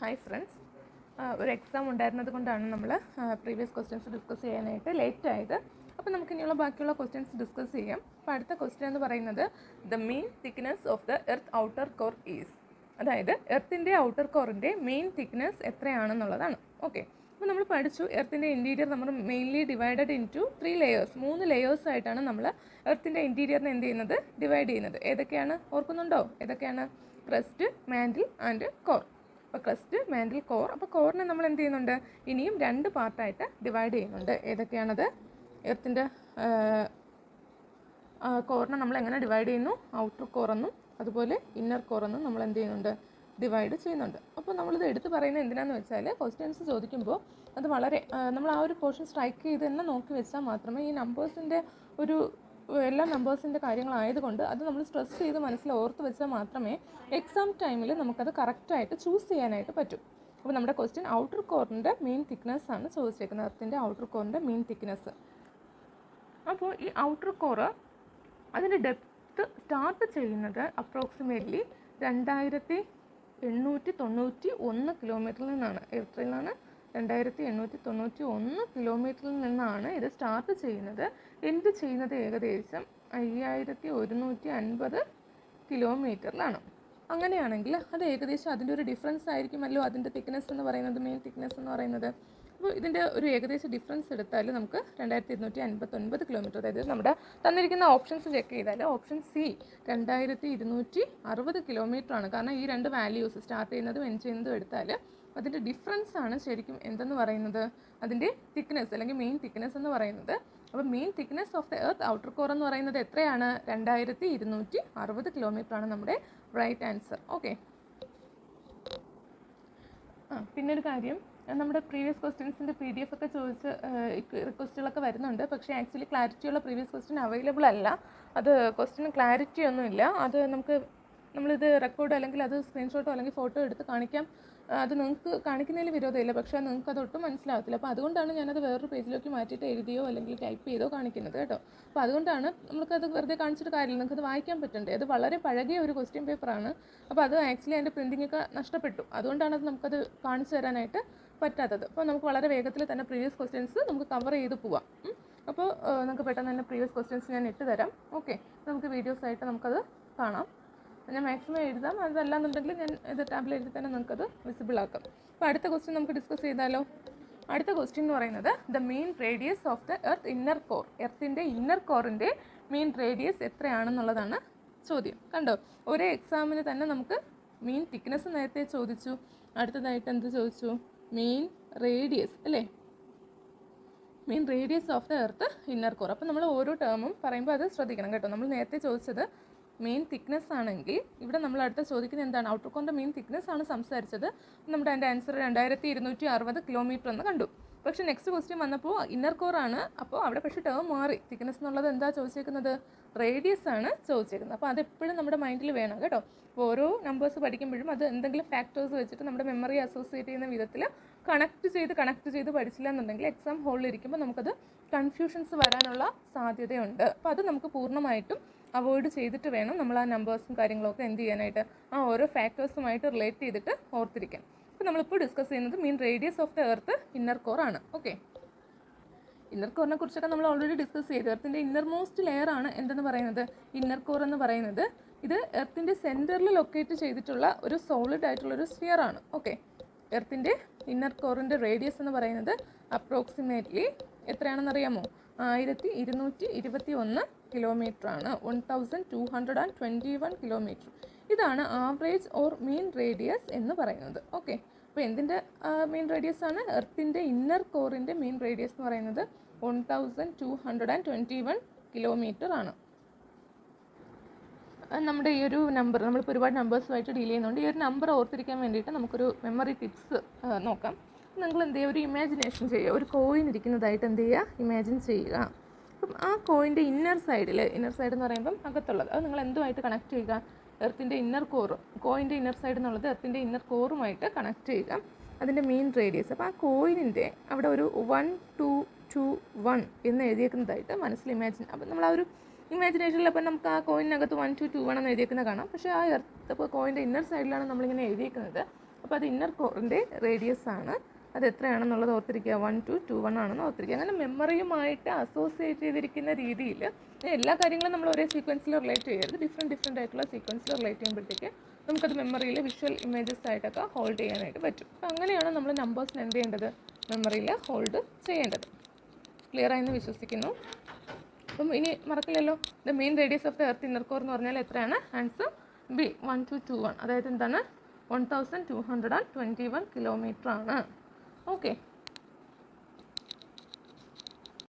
Hi friends, ഒരു exam ഉണ്ടായിരുന്നത് കൊണ്ടാണ് നമ്മൾ പ്രീവിയസ് ക്വസ്റ്റ്യൻസ് ഡിസ്കസ് ചെയ്യാനായിട്ട് ലേറ്റ് ആയത്. അപ്പോൾ നമുക്ക് ഇനിയുള്ള ബാക്കിയുള്ള ക്വസ്റ്റ്യൻസ് ഡിസ്കസ് ചെയ്യാം. അപ്പോൾ അടുത്ത ക്വസ്റ്റ്യൻ എന്ന് പറയുന്നത് the main thickness of the earth outer core is, അതായത് എർത്തിൻ്റെ ഔട്ടർ കോറിൻ്റെ മെയിൻ തിക്നെസ് എത്രയാണെന്നുള്ളതാണ്. ഓക്കെ, അപ്പോൾ നമ്മൾ പഠിച്ചു എർത്തിൻ്റെ ഇൻറ്റീരിയർ നമ്മൾ mainly divided into 3 layers, 3 layers ആയിട്ടാണ് നമ്മൾ എർത്തിൻ്റെ ഇൻറ്റീരിയറിനെ എന്ത് ചെയ്യുന്നത്, ഡിവൈഡ് ചെയ്യുന്നത്. ഏതൊക്കെയാണ് ഓർക്കുന്നുണ്ടോ? ഏതൊക്കെയാണ്? Crest, mantle and core. അപ്പോൾ ക്രസ്റ്റ്, മാൻഡിൽ, കോർ. അപ്പോൾ കോറിനെ നമ്മൾ എന്ത് ചെയ്യുന്നുണ്ട്, ഇനിയും 2 പാർട്ടായിട്ട് ഡിവൈഡ് ചെയ്യുന്നുണ്ട്. ഏതൊക്കെയാണത്? എർത്തിൻ്റെ കോറിനെ നമ്മൾ എങ്ങനെ ഡിവൈഡ് ചെയ്യുന്നു? ഔട്ടർ കോറെന്നും അതുപോലെ ഇന്നർ കോറെന്നും നമ്മൾ എന്ത് ചെയ്യുന്നുണ്ട്, ഡിവൈഡ് ചെയ്യുന്നുണ്ട്. അപ്പോൾ നമ്മളിത് എടുത്ത് പറയുന്നത് എന്തിനാണെന്ന് വെച്ചാൽ, ക്വസ്റ്റ്യൻസ് ചോദിക്കുമ്പോൾ അത് വളരെ നമ്മൾ ആ ഒരു പോർഷൻ സ്ട്രൈക്ക് ചെയ്ത് തന്നെ നോക്കി വെച്ചാൽ മാത്രമേ ഈ നമ്പേഴ്സിൻ്റെ ഒരു എല്ലാ നമ്പേഴ്സിൻ്റെ കാര്യങ്ങളായതുകൊണ്ട് അത് നമ്മൾ സ്ട്രെസ് ചെയ്ത് മനസ്സിൽ ഓർത്ത് വെച്ചാൽ മാത്രമേ എക്സാം ടൈമിൽ നമുക്കത് കറക്റ്റായിട്ട് ചൂസ് ചെയ്യാനായിട്ട് പറ്റും. അപ്പോൾ നമ്മുടെ ക്വസ്റ്റ്യൻ ഔട്ടർ കോറിൻ്റെ മെയിൻ തിക്നെസ് ആണ് ചോദിച്ചേക്കുന്നത്, എർത്തിൻ്റെ ഔട്ടർ കോറിൻ്റെ മെയിൻ തിക്നെസ്. അപ്പോൾ ഈ ഔട്ടർ കോറ് അതിൻ്റെ ഡെപ്ത്ത് സ്റ്റാർട്ട് ചെയ്യുന്നത് അപ്രോക്സിമേറ്റ്ലി 2891 കിലോമീറ്ററിൽ നിന്നാണ്. എത്രയിൽ നിന്നാണ്? 2891 കിലോമീറ്ററിൽ നിന്നാണ് ഇത് സ്റ്റാർട്ട് ചെയ്യുന്നത്. എൻഡ് ചെയ്യുന്നത് ഏകദേശം 5150 കിലോമീറ്ററിലാണ്. അങ്ങനെയാണെങ്കിൽ അത് ഏകദേശം അതിൻ്റെ ഒരു ഡിഫറൻസ് ആയിരിക്കുമല്ലോ അതിൻ്റെ തിക്നെസ് എന്ന് പറയുന്നത്, മെയിൻ തിക്നെസ് എന്ന് പറയുന്നത്. അപ്പോൾ ഇതിൻ്റെ ഒരു ഏകദേശം ഡിഫറൻസ് എടുത്താൽ നമുക്ക് 2259 കിലോമീറ്റർ, അതായത് നമ്മുടെ തന്നിരിക്കുന്ന ഓപ്ഷൻസ് ചെക്ക് ചെയ്താൽ ഓപ്ഷൻ സി 2260 കിലോമീറ്റർ ആണ്. കാരണം ഈ 2 വാല്യൂസ് സ്റ്റാർട്ട് ചെയ്യുന്നതും എൻഡ് ചെയ്യുന്നതും എടുത്താൽ അതിൻ്റെ ഡിഫറൻസ് ആണ് ശരിക്കും എന്തെന്ന് പറയുന്നത്, അതിൻ്റെ തിക്നെസ് അല്ലെങ്കിൽ മെയിൻ തിക്നെസ് എന്ന് പറയുന്നത്. അപ്പോൾ main thickness of the earth outer core എന്ന് പറയുന്നത് എത്രയാണ്? 2260 കിലോമീറ്റർ ആണ് നമ്മുടെ റൈറ്റ് ആൻസർ. ഓക്കെ, പിന്നൊരു കാര്യം, നമ്മുടെ പ്രീവിയസ് ക്വസ്റ്റ്യൻസിൻ്റെ PDF ഒക്കെ ചോദിച്ച് റിക്വസ്റ്റുകളൊക്കെ വരുന്നുണ്ട്. പക്ഷേ ആക്ച്വലി ക്ലാരിറ്റിയുള്ള പ്രീവിയസ് ക്വസ്റ്റ്യൻ അവൈലബിൾ അല്ല. അത് ക്വസ്റ്റ്യന് ക്ലാരിറ്റി ഒന്നുമില്ല. അത് നമ്മളിത് റെക്കോർഡ് അല്ലെങ്കിൽ അത് സ്ക്രീൻഷോട്ടോ അല്ലെങ്കിൽ ഫോട്ടോ എടുത്ത് കാണിക്കാം. അത് നിങ്ങൾക്ക് കാണിക്കുന്നതിൽ വിരോധമില്ല, പക്ഷേ നിങ്ങൾക്ക് അത് ഒട്ടും മനസ്സിലാകത്തില്ല. അപ്പോൾ അതുകൊണ്ടാണ് ഞാനത് വേറൊരു പേജിലേക്ക് മാറ്റിയിട്ട് എഴുതിയോ അല്ലെങ്കിൽ ടൈപ്പ് ചെയ്തോ കാണിക്കുന്നത് കേട്ടോ. അപ്പോൾ അതുകൊണ്ടാണ് നമുക്കത് വെറുതെ കാണിച്ചിട്ട് കാര്യമില്ല, നിങ്ങൾക്കത് വായിക്കാൻ പറ്റണ്ടേ. അത് വളരെ പഴകിയ ഒരു ക്വസ്റ്റ്യൻ പേപ്പറാണ്. അപ്പോൾ അത് ആക്ച്വലി അതിൻ്റെ പ്രിൻറ്റിംഗ് ഒക്കെ നഷ്ടപ്പെട്ടു. അതുകൊണ്ടാണ് അത് നമുക്കത് കാണിച്ചു തരാനായിട്ട് പറ്റാത്തത്. അപ്പോൾ നമുക്ക് വളരെ വേഗത്തിൽ തന്നെ പ്രീവിയസ് ക്വസ്റ്റ്യൻസ് നമുക്ക് കവർ ചെയ്ത് പോവാം. അപ്പോൾ നമുക്ക് പെട്ടെന്ന് തന്നെ പ്രീവിയസ് ക്വസ്റ്റ്യൻസ് ഞാൻ ഇട്ട് തരാം. ഓക്കെ, നമുക്ക് വീഡിയോസ് ആയിട്ട് നമുക്കത് കാണാം. ഞാൻ മാക്സിമം എഴുതാം, അതല്ലാന്നുണ്ടെങ്കിൽ ഞാൻ ഇത് ടാബിൽ എഴുതി തന്നെ നമുക്കത് വിസിബിൾ ആക്കാം. അപ്പോൾ അടുത്ത ക്വസ്റ്റ്യൻ നമുക്ക് ഡിസ്കസ് ചെയ്താലോ? അടുത്ത ക്വസ്റ്റ്യൻ എന്ന് പറയുന്നത് the main radius of the earth inner core, എർത്തിൻ്റെ ഇന്നർ കോറിൻ്റെ മെയിൻ റേഡിയസ് എത്രയാണെന്നുള്ളതാണ് ചോദ്യം. കണ്ടോ, ഒരേ എക്സാമിന് തന്നെ നമുക്ക് മെയിൻ തിക്നെസ് നേരത്തെ ചോദിച്ചു, അടുത്തതായിട്ട് എന്ത് ചോദിച്ചു? മെയിൻ റേഡിയസ് അല്ലേ, main radius of the earth inner core. അപ്പോൾ നമ്മൾ ഓരോ ടേമും പറയുമ്പോൾ അത് ശ്രദ്ധിക്കണം കേട്ടോ. നമ്മൾ നേരത്തെ ചോദിച്ചത് മെയിൻ തിക്നെസ് ആണെങ്കിൽ ഇവിടെ നമ്മൾ അടുത്ത ചോദിക്കുന്നത് എന്താണ്? ഔട്ടർ കോറിൻ്റെ മെയിൻ തിക്നെസ് ആണ് സംസാരിച്ചത്. നമ്മുടെ അതിൻ്റെ ആൻസർ 2260 കിലോമീറ്റർ എന്ന് കണ്ടു. പക്ഷേ നെക്സ്റ്റ് ക്വസ്റ്റ്യൻ വന്നപ്പോൾ ഇന്നർ കോറാണ്. അപ്പോൾ അവിടെ പക്ഷേ ടേം മാറി. തിക്നെസ് എന്നുള്ളത് എന്താ ചോദിച്ചേക്കുന്നത്? റേഡിയസ് ആണ് ചോദിച്ചേക്കുന്നത്. അപ്പോൾ അതെപ്പോഴും നമ്മുടെ മൈൻഡിൽ വേണം കേട്ടോ. അപ്പോൾ ഓരോ നമ്പേഴ്സ് പഠിക്കുമ്പോഴും അത് എന്തെങ്കിലും ഫാക്ടേഴ്സ് വെച്ചിട്ട് നമ്മുടെ മെമ്മറി അസോസിയേറ്റ് ചെയ്യുന്ന വിധത്തിൽ കണക്ട് ചെയ്ത് പഠിച്ചില്ല എന്നുണ്ടെങ്കിൽ എക്സാം ഹോളിൽ ഇരിക്കുമ്പോൾ നമുക്കത് കൺഫ്യൂഷൻസ് വരാനുള്ള സാധ്യതയുണ്ട്. അപ്പോൾ അത് നമുക്ക് പൂർണ്ണമായിട്ടും അവോയ്ഡ് ചെയ്തിട്ട് വേണം നമ്മൾ ആ നമ്പേഴ്സും കാര്യങ്ങളൊക്കെ എന്ത് ചെയ്യാനായിട്ട്, ആ ഓരോ ഫാക്ടേഴ്സുമായിട്ട് റിലേറ്റ് ചെയ്തിട്ട് ഓർത്തിരിക്കാൻ. അപ്പോൾ നമ്മളിപ്പോൾ ഡിസ്കസ് ചെയ്യുന്നത് main radius of the earth inner core ആണ്. ഓക്കെ, ഇന്നർ കോറിനെ കുറിച്ചൊക്കെ നമ്മൾ ഓൾറെഡി ഡിസ്കസ് ചെയ്തു. എർത്തിൻ്റെ ഇന്നർ മോസ്റ്റ് ലെയർ ആണ് എന്തെന്ന് പറയുന്നത്, ഇന്നർ കോർ എന്ന് പറയുന്നത്. ഇത് എർത്തിൻ്റെ സെൻറ്ററിൽ ലൊക്കേറ്റ് ചെയ്തിട്ടുള്ള ഒരു സോളിഡ് ആയിട്ടുള്ളൊരു സ്ഫിയർ ആണ്. ഓക്കെ, എർത്തിൻ്റെ ഇന്നർ കോറിൻ്റെ റേഡിയസ് എന്ന് പറയുന്നത് അപ്രോക്സിമേറ്റ്ലി എത്രയാണെന്നറിയാമോ? 1221 കിലോമീറ്റർ ആണ്, 1221 കിലോമീറ്റർ. ഇതാണ് ആവറേജ് ഓർ മീൻ റേഡിയസ് എന്ന് പറയുന്നത്. ഓക്കെ, അപ്പോൾ എന്തിൻ്റെ മെയിൻ റേഡിയസ് ആണ്? എർത്തിൻ്റെ ഇന്നർ കോറിൻ്റെ മെയിൻ റേഡിയസ് എന്ന് പറയുന്നത് 1221 കിലോമീറ്റർ ആണ്. നമ്മുടെ ഈ ഒരു നമ്പർ, നമ്മളിപ്പോൾ ഒരുപാട് നമ്പേഴ്സുമായിട്ട് ഡീൽ ചെയ്യുന്നുണ്ട്. ഈ ഒരു നമ്പർ ഓർത്തിരിക്കാൻ വേണ്ടിയിട്ട് നമുക്കൊരു മെമ്മറി ടിപ്സ് നോക്കാം. നിങ്ങൾ എന്ത് ചെയ്യുക, ഒരു ഇമാജിനേഷൻ ചെയ്യുക. ഒരു കോയിൻ ഇരിക്കുന്നതായിട്ട് എന്ത് ചെയ്യുക, ഇമാജിൻ ചെയ്യുക. അപ്പം ആ കോയിൻ്റെ ഇന്നർ സൈഡ് എന്ന് പറയുമ്പം അകത്തുള്ളത്, അത് നിങ്ങൾ എന്തുമായിട്ട് കണക്ട് ചെയ്യുക? എർത്തിൻ്റെ ഇന്നർ കോറ്, കോയിൻ്റെ ഇന്നർ സൈഡ് എന്നുള്ളത് എർത്തിൻ്റെ ഇന്നർ കോറുമായിട്ട് കണക്ട് ചെയ്യുക. അതിൻ്റെ മെയിൻ റേഡിയസ്, അപ്പോൾ ആ കോയിനിൻ്റെ അവിടെ ഒരു 1221 എന്ന് എഴുതിയേക്കുന്നതായിട്ട് മനസ്സിൽ ഇമാജിൻ. അപ്പം നമ്മൾ ആ ഒരു ഇമാജിനേഷനിൽ അപ്പം നമുക്ക് ആ കോയിനകത്ത് 1221 എന്ന് എഴുതിയേക്കുന്നത് കാണാം. പക്ഷേ ആ എർത്ത്, അപ്പോൾ കോയിൻ്റെ ഇന്നർ സൈഡിലാണ് നമ്മളിങ്ങനെ എഴുതിയേക്കുന്നത്. അപ്പോൾ അത് ഇന്നർ കോറിൻ്റെ റേഡിയസ് ആണ്. അത് എത്രയാണെന്നുള്ളത് ഓർത്തിരിക്കുക, 1221 ആണെന്ന് ഓർത്തിരിക്കുക. അങ്ങനെ മെമ്മറിയുമായിട്ട് അസോസിയേറ്റ് ചെയ്തിരിക്കുന്ന രീതിയിൽ എല്ലാ കാര്യങ്ങളും നമ്മൾ ഒരേ സീക്വൻസിൽ റിലേറ്റ് ചെയ്യരുത്. ഡിഫറെൻറ്റ് ആയിട്ടുള്ള സീക്വൻസിൽ റിലേറ്റ് ചെയ്യുമ്പോഴത്തേക്ക് നമുക്കത് മെമ്മറിയിൽ വിഷ്വൽ ഇമേജസ് ആയിട്ടൊക്കെ ഹോൾഡ് ചെയ്യാനായിട്ട് പറ്റും. അപ്പോൾ അങ്ങനെയാണ് നമ്മൾ നമ്പേഴ്സിന് എന്ത് ചെയ്യേണ്ടത്, മെമ്മറിയിൽ ഹോൾഡ് ചെയ്യേണ്ടത്. ക്ലിയർ ആയെന്ന് വിശ്വസിക്കുന്നു. അപ്പം ഇനി മറക്കില്ലല്ലോ, the main radius of the earth inner core എന്ന് പറഞ്ഞാൽ എത്രയാണ്? ആൻസർ ബി 1221, അതായത് എന്താണ് 1221 കിലോമീറ്റർ ആണ്. ഓക്കെ.